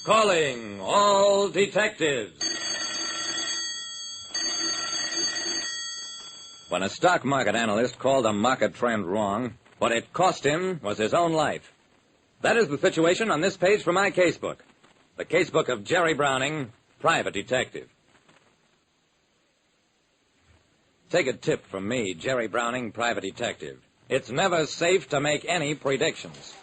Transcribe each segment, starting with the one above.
Calling all detectives. When a stock market analyst called a market trend wrong, what it cost him was his own life. That is the situation on this page from my casebook. The casebook of Jerry Browning, private detective. Take a tip from me, Jerry Browning, private detective. It's never safe to make any predictions.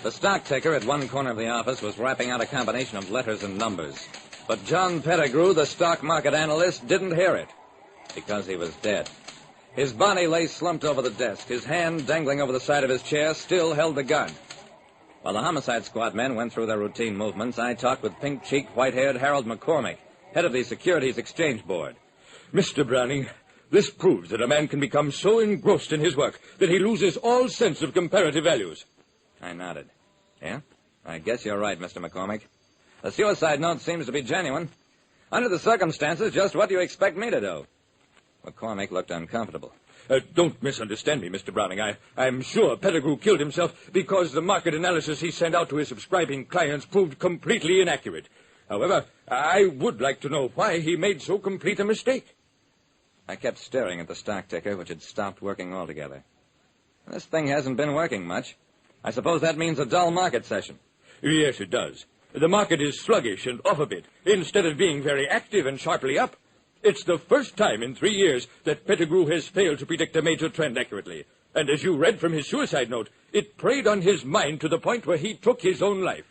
The stock ticker at one corner of the office was rapping out a combination of letters and numbers. But John Pettigrew, the stock market analyst, didn't hear it because he was dead. His body lay slumped over the desk. His hand, dangling over the side of his chair, still held the gun. While the homicide squad men went through their routine movements, I talked with pink-cheeked, white-haired Harold McCormick, head of the Securities Exchange Board. Mr. Browning, this proves that a man can become so engrossed in his work that he loses all sense of comparative values. I nodded. Yeah? I guess you're right, Mr. McCormick. The suicide note seems to be genuine. Under the circumstances, just what do you expect me to do? McCormick looked uncomfortable. Don't misunderstand me, Mr. Browning. I'm sure Pettigrew killed himself because the market analysis he sent out to his subscribing clients proved completely inaccurate. However, I would like to know why he made so complete a mistake. I kept staring at the stock ticker, which had stopped working altogether. This thing hasn't been working much. I suppose that means a dull market session. Yes, it does. The market is sluggish and off a bit, instead of being very active and sharply up. It's the first time in 3 years that Pettigrew has failed to predict a major trend accurately. And as you read from his suicide note, it preyed on his mind to the point where he took his own life.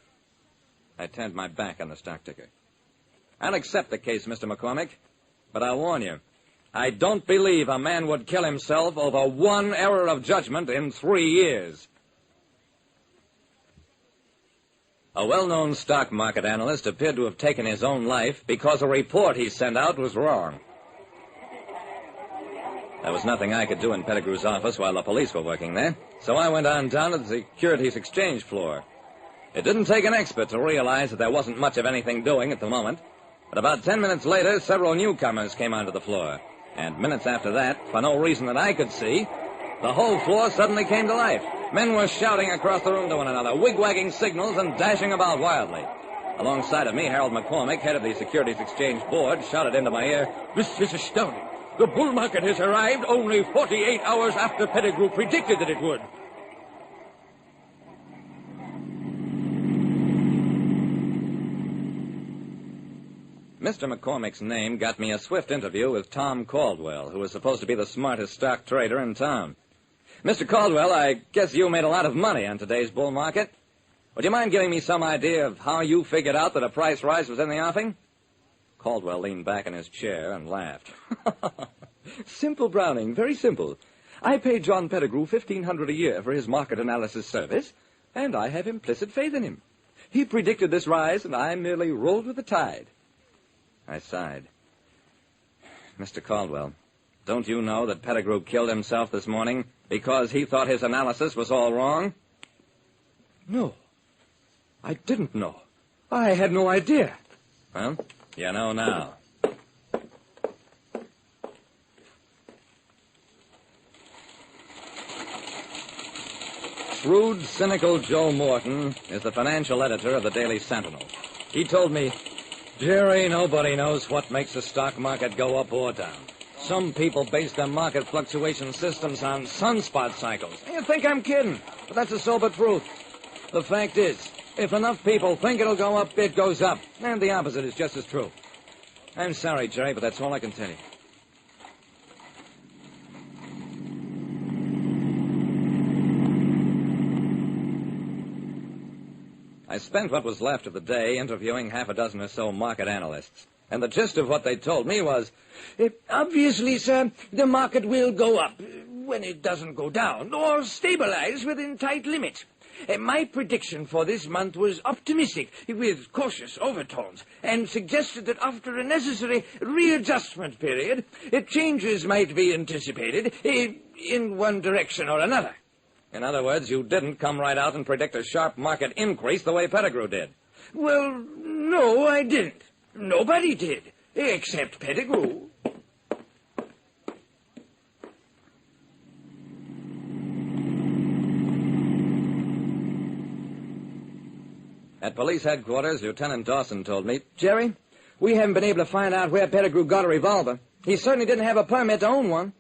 I turned my back on the stock ticker. I'll accept the case, Mr. McCormick, but I'll warn you, I don't believe a man would kill himself over one error of judgment in 3 years. A well-known stock market analyst appeared to have taken his own life because a report he sent out was wrong. There was nothing I could do in Pettigrew's office while the police were working there, so I went on down to the Securities Exchange floor. It didn't take an expert to realize that there wasn't much of anything doing at the moment, but about 10 minutes later, several newcomers came onto the floor. And minutes after that, for no reason that I could see, the whole floor suddenly came to life. Men were shouting across the room to one another, wig-wagging signals and dashing about wildly. Alongside of me, Harold McCormick, head of the Securities Exchange Board, shouted into my ear, "This is astounding. The bull market has arrived only 48 hours after Pettigrew predicted that it would." Mr. McCormick's name got me a swift interview with Tom Caldwell, who was supposed to be the smartest stock trader in town. Mr. Caldwell, I guess you made a lot of money on today's bull market. Would you mind giving me some idea of how you figured out that a price rise was in the offing? Caldwell leaned back in his chair and laughed. Simple, Browning, very simple. I pay John Pettigrew $1,500 a year for his market analysis service, and I have implicit faith in him. He predicted this rise, and I merely rolled with the tide. I sighed. Mr. Caldwell, don't you know that Pettigrew killed himself this morning because he thought his analysis was all wrong? No, I didn't know. I had no idea. Well, you know now. Shrewd, cynical Joe Morton is the financial editor of the Daily Sentinel. He told me, "Jerry, nobody knows what makes the stock market go up or down. Some people base their market fluctuation systems on sunspot cycles. You think I'm kidding, but that's the sober truth. The fact is, if enough people think it'll go up, it goes up. And the opposite is just as true. I'm sorry, Jerry, but that's all I can tell you." I spent what was left of the day interviewing half a dozen or so market analysts. And the gist of what they told me was, Obviously, sir, the market will go up when it doesn't go down, or stabilize within tight limits. My prediction for this month was optimistic, with cautious overtones, and suggested that after a necessary readjustment period, changes might be anticipated in one direction or another. in other words, you didn't come right out and predict a sharp market increase the way Pettigrew did. Well, no, I didn't. Nobody did, except Pettigrew. At police headquarters, Lieutenant Dawson told me... Jerry, we haven't been able to find out where Pettigrew got a revolver. He certainly didn't have a permit to own one.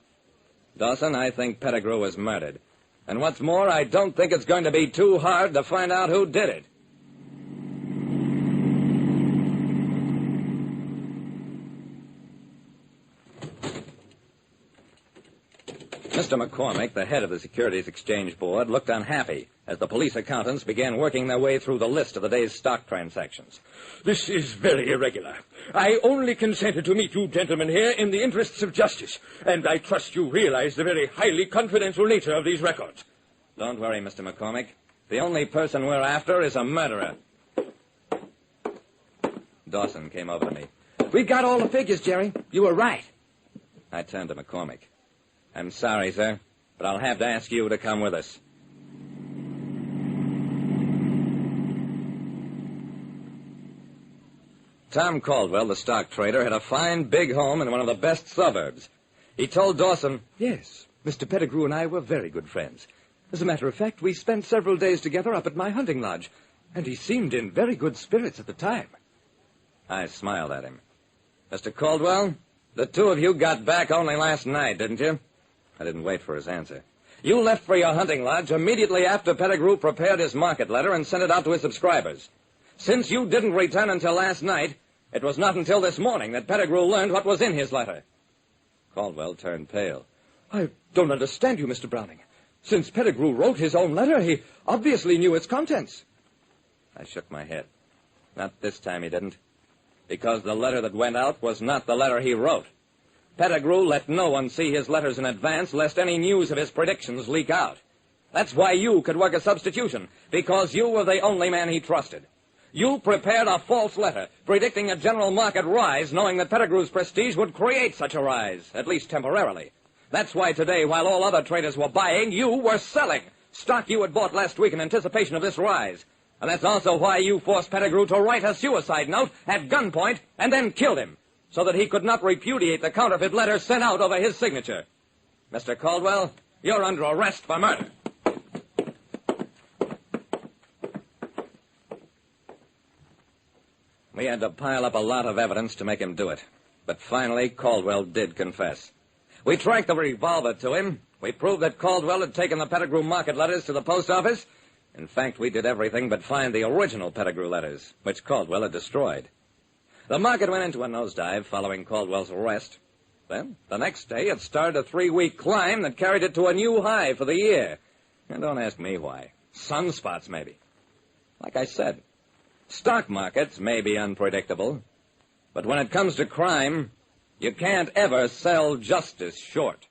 Dawson, I think Pettigrew was murdered. And what's more, I don't think it's going to be too hard to find out who did it. Mr. McCormick, the head of the Securities Exchange Board, looked unhappy as the police accountants began working their way through the list of the day's stock transactions. This is very irregular. I only consented to meet you gentlemen here in the interests of justice, and I trust you realize the very highly confidential nature of these records. Don't worry, Mr. McCormick. The only person we're after is a murderer. Dawson came over to me. We got all the figures, Jerry. You were right. I turned to McCormick. I'm sorry, sir, but I'll have to ask you to come with us. Tom Caldwell, the stock trader, had a fine, big home in one of the best suburbs. He told Dawson... Yes, Mr. Pettigrew and I were very good friends. As a matter of fact, we spent several days together up at my hunting lodge, and he seemed in very good spirits at the time. I smiled at him. Mr. Caldwell, the two of you got back only last night, didn't you? I didn't wait for his answer. You left for your hunting lodge immediately after Pettigrew prepared his market letter and sent it out to his subscribers. Since you didn't return until last night, it was not until this morning that Pettigrew learned what was in his letter. Caldwell turned pale. I don't understand you, Mr. Browning. Since Pettigrew wrote his own letter, he obviously knew its contents. I shook my head. Not this time he didn't. Because the letter that went out was not the letter he wrote. Pettigrew let no one see his letters in advance, lest any news of his predictions leak out. That's why you could work a substitution, because you were the only man he trusted. You prepared a false letter, predicting a general market rise, knowing that Pettigrew's prestige would create such a rise, at least temporarily. That's why today, while all other traders were buying, you were selling. Stock you had bought last week in anticipation of this rise. And that's also why you forced Pettigrew to write a suicide note at gunpoint and then killed him, so that he could not repudiate the counterfeit letter sent out over his signature. Mr. Caldwell, you're under arrest for murder. We had to pile up a lot of evidence to make him do it. But finally, Caldwell did confess. We tracked the revolver to him. We proved that Caldwell had taken the Pettigrew market letters to the post office. In fact, we did everything but find the original Pettigrew letters, which Caldwell had destroyed. The market went into a nosedive following Caldwell's arrest. Then, the next day, it started a 3-week climb that carried it to a new high for the year. And don't ask me why. Sunspots, maybe. Like I said, stock markets may be unpredictable, but when it comes to crime, you can't ever sell justice short.